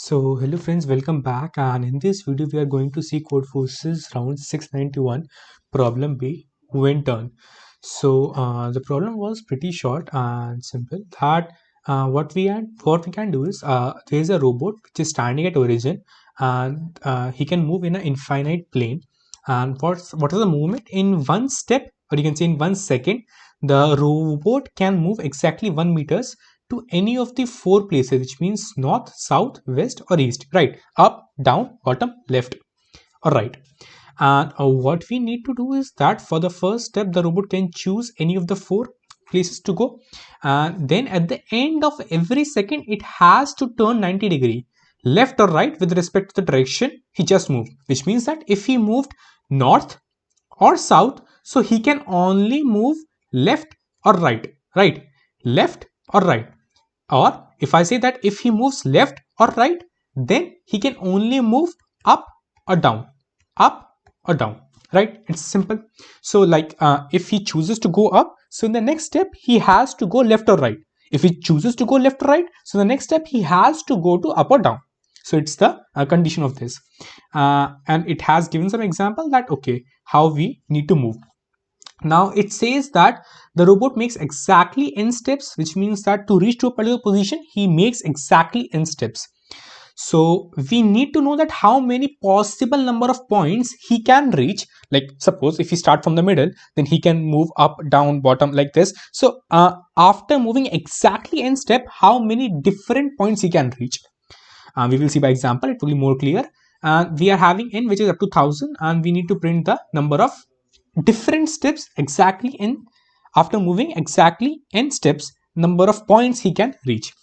So hello friends, welcome back, and in this video we are going to see Codeforces round 691 problem B when turn. The problem was pretty short and simple that what we can do is there is a robot which is standing at origin, and he can move in an infinite plane. And what is the movement in one step, or you can say in 1 second? The robot can move exactly 1 meters to any of the four places, which means north, south, west, or east, right? Up, down, bottom, left, or right. And what we need to do is that for the first step, the robot can choose any of the four places to go. And then at the end of every second, it has to turn 90-degree, left or right, with respect to the direction he just moved, which means that if he moved north or south, so he can only move left or right, right, left or right. Or if I say that if he moves left or right, then he can only move up or down, up or down, right? It's simple. So like if he chooses to go up, so in the next step he has to go left or right. If he chooses to go left or right, so the next step he has to go to up or down. So it's the condition of this, and it has given some example that okay, how we need to move. Now it says that the robot makes exactly n steps, which means that to reach to a particular position, he makes exactly n steps. So we need to know that how many possible number of points he can reach. Like suppose if he start from the middle, then he can move up, down, bottom like this. So after moving exactly n step, how many different points he can reach? We will see by example, it will be more clear. We are having n which is up to 1000, and we need to print the number of different steps exactly in after moving exactly n steps, number of points he can reach.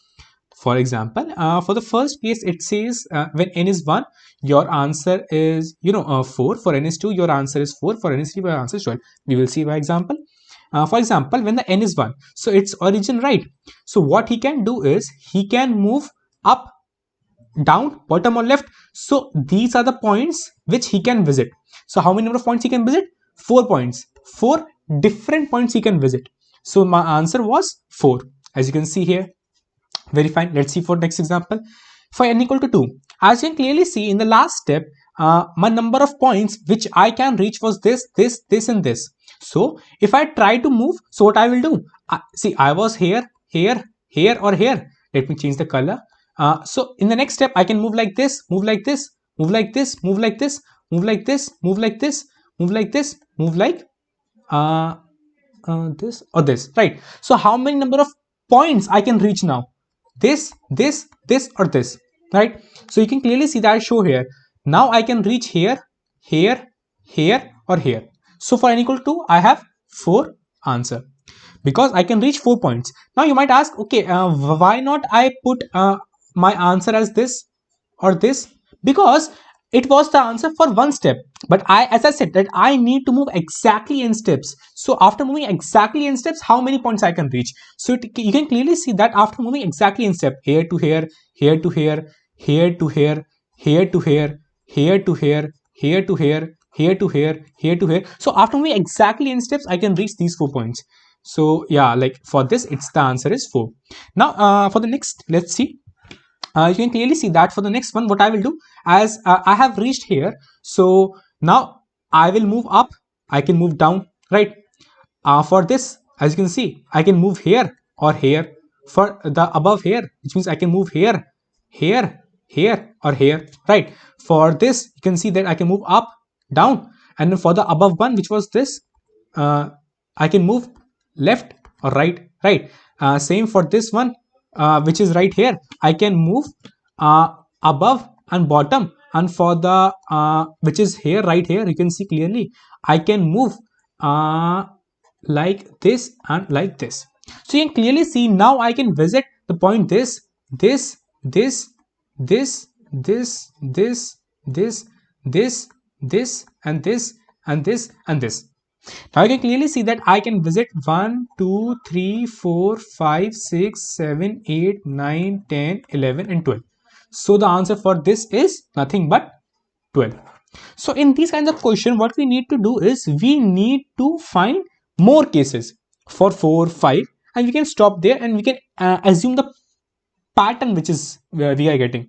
For example, for the first case, it says when n is 1, your answer is 4. For n is 2, your answer is 4. For n is 3, your answer is 12. We will see by example. For example, when the n is 1, so it's origin, right? So what he can do is he can move up, down, bottom, or left. So these are the points which he can visit. So how many number of points he can visit? 4 points. 4 different points he can visit. So my answer was 4, as you can see here. Very fine. Let's see for next example. For n equal to 2, as you can clearly see in the last step, my number of points which I can reach was this, and this. So if I try to move, so what I will do? See, I was here, here, here, or here. Let me change the color. So in the next step, I can move like this, move like this, move like this, move like this, move like this, move like this, move like this, move like this or this, right? So how many number of points I can reach now? This, or this, right? So you can clearly see that I show here. Now I can reach here, here, here, or here. So for n equal to 2, I have 4 answer, because I can reach 4 points. Now you might ask, okay, why not I put my answer as this or this? Because it was the answer for one step, but as I said, that I need to move exactly in steps. So after moving exactly in steps, how many points I can reach? So you can clearly see that after moving exactly in step, here to here, here to here, here to here, here to here, here to here, here to here, here to here, here to here. So after moving exactly in steps, I can reach these 4 points. So yeah, like for this, it's the answer is 4. Now for the next, let's see. You can clearly see that for the next one, what I will do, as I have reached here, so now I will move up, I can move down, right? For this, as you can see, I can move here or here. For the above here, which means I can move here, here, here, or here, right? For this, you can see that I can move up, down, and then for the above one, which was this, I can move left or right, right? Same for this one, which is right here, I can move uh, above and bottom. And for the which is here, right here, you can see clearly I can move like this and like this. So you can clearly see now I can visit the point this, this, this, this, this, this, this, this, this, and this, and this, and this. Now you can clearly see that I can visit 1, 2, 3, 4, 5, 6, 7, 8, 9, 10, 11, and 12. So the answer for this is nothing but 12. So in these kinds of question, what we need to do is we need to find more cases for 4, 5, and we can stop there and we can assume the pattern which is we are getting.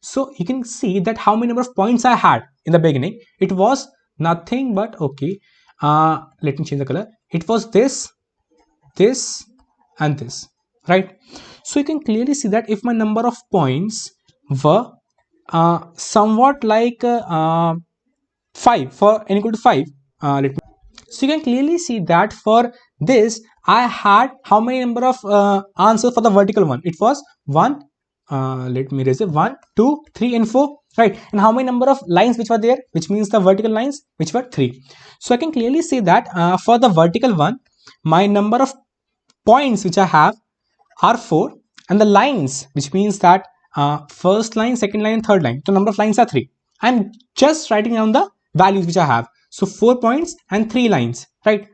So you can see that how many number of points I had in the beginning. It was nothing but, okay, let me change the color. It was this, this, and this, right? So you can clearly see that if my number of points were somewhat like 5, for n equal to 5, let me, so you can clearly see that for this I had how many number of answers for the vertical one. It was 1, let me erase it, 1, 2, 3, and 4, right? And how many number of lines which were there, which means the vertical lines, which were 3. So I can clearly see that for the vertical one, my number of points which I have are 4, and the lines, which means that first line, second line, and third line, the number of lines are 3. I'm just writing down the values which I have. So 4 points and 3 lines, right?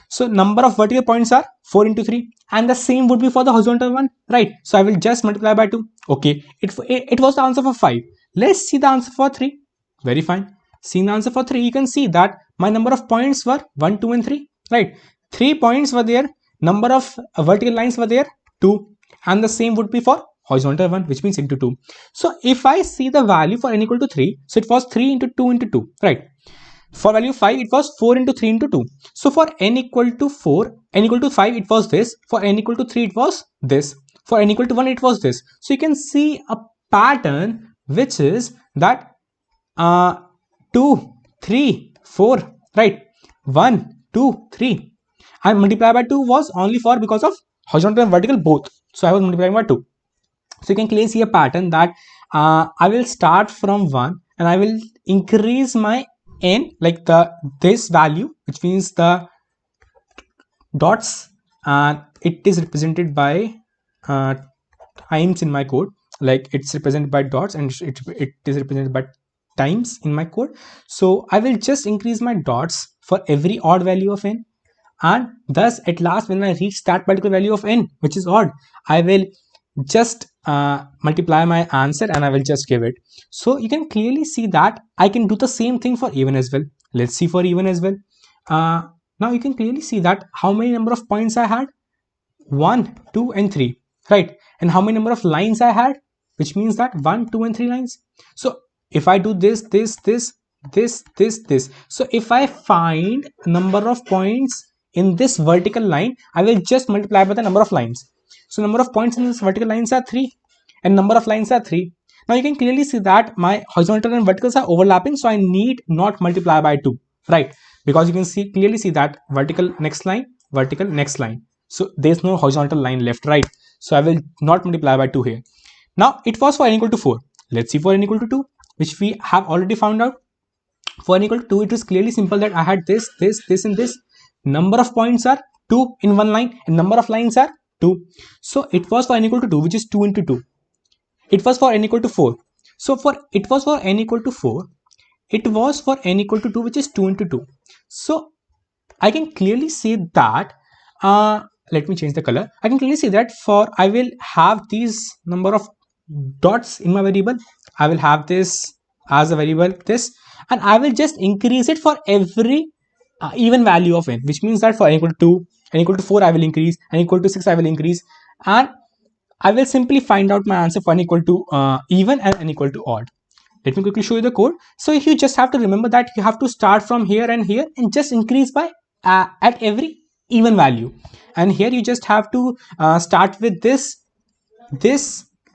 So number of vertical points are 4 into 3, and the same would be for the horizontal one, right? So I will just multiply by 2. Okay, it was the answer for 5. Let's see the answer for 3. Very fine. Seeing the answer for 3, you can see that my number of points were 1, 2, and 3, right? 3 points were there, number of vertical lines were there, 2, and the same would be for horizontal one, which means into 2. So if I see the value for n equal to 3, so it was 3 into 2 into 2, right? For value 5, it was 4 into 3 into 2. So for n equal to 4, n equal to 5, it was this. For n equal to 3, it was this. For n equal to 1, it was this. So you can see a pattern, which is that 2, 3, 4, right? 1, 2, 3. And multiply by 2 was only for because of horizontal and vertical both. So I was multiplying by 2. So you can clearly see a pattern that I will start from 1 and I will increase my n, like this value, which means the dots, and it is represented by times in my code. Like it's represented by dots, and it is represented by times in my code. So I will just increase my dots for every odd value of n, and thus at last when I reach that particular value of n, which is odd, I will just multiply my answer and I will just give it. So you can clearly see that I can do the same thing for even as well. Let's see for even as well. Now you can clearly see that how many number of points I had, 1, 2, and 3, right? And how many number of lines I had, which means that 1, 2, and 3 lines. So if I do this, so if I find number of points in this vertical line, I will just multiply by the number of lines. So number of points in this vertical lines are 3, and number of lines are 3. Now you can clearly see that my horizontal and verticals are overlapping, so I need not multiply by 2, right? Because you can clearly see that vertical next line, vertical next line. So there's no horizontal line left, right? So I will not multiply by 2 here. Now it was for n equal to 4. Let's see for n equal to 2, which we have already found out. For n equal to 2, it was clearly simple that I had this, and this. Number of points are 2 in one line, and number of lines are 2. So it was for n equal to 2, which is 2 into 2. It was for n equal to 4. So it was for n equal to 4. It was for n equal to 2, which is 2 into 2. So I can clearly see that, let me change the color. I can clearly see that for I will have these number of dots in my variable. I will have this as a variable, this, and I will just increase it for every even value of n, which means that for n equal to 2, n equal to 4, I will increase, n equal to 6, I will increase, and I will simply find out my answer for n equal to even and n equal to odd. Let me quickly show you the code. So you just have to remember that you have to start from here and here and just increase by at every even value. And here you just have to start with this,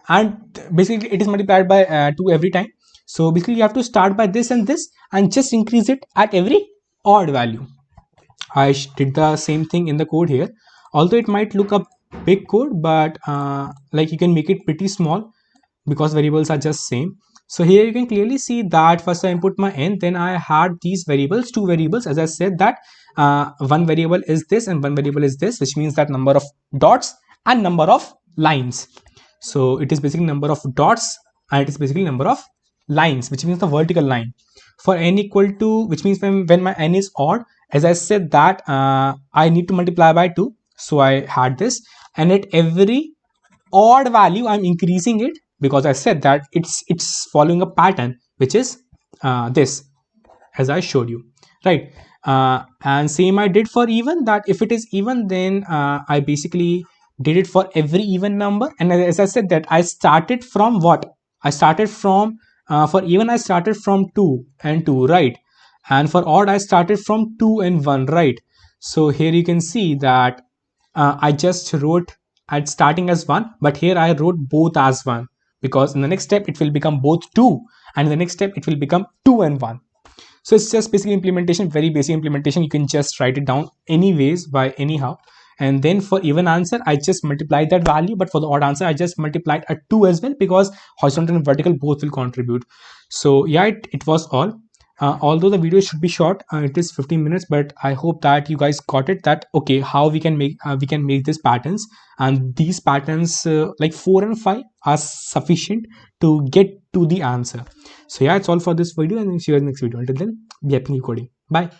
and basically it is multiplied by 2 every time. So basically you have to start by this and this and just increase it at every odd value. I did the same thing in the code here, although it might look a big code, but like you can make it pretty small because variables are just same. So here you can clearly see that first I input my n, then I had these variables, 2 variables, as I said that one variable is this and one variable is this, which means that number of dots and number of lines. So it is basically number of dots and it is basically number of lines, which means the vertical line. For n equal to, which means when my n is odd, as I said that I need to multiply by 2. So I had this, and at every odd value I'm increasing it, because I said that it's following a pattern, which is this, as I showed you, right? And same I did for even, that if it is even, then I basically did it for every even number. And as I said that I started from what, I started from for even I started from 2 and 2, right? And for odd I started from 2 and 1, right? So here you can see that I just wrote at starting as 1, but here I wrote both as 1, because in the next step it will become both 2, and in the next step it will become 2 and 1. So it's just basic implementation, very basic implementation. You can just write it down anyways by anyhow. And then for even answer, I just multiply that value, but for the odd answer I just multiplied a 2 as well, because horizontal and vertical both will contribute. So yeah, it was all. Although the video should be short, it is 15 minutes, but I hope that you guys got it, that okay, how we can make these patterns, and these patterns like 4 and 5 are sufficient to get to the answer. So yeah, it's all for this video, and see you in the next video. Until then, be happy coding. Bye.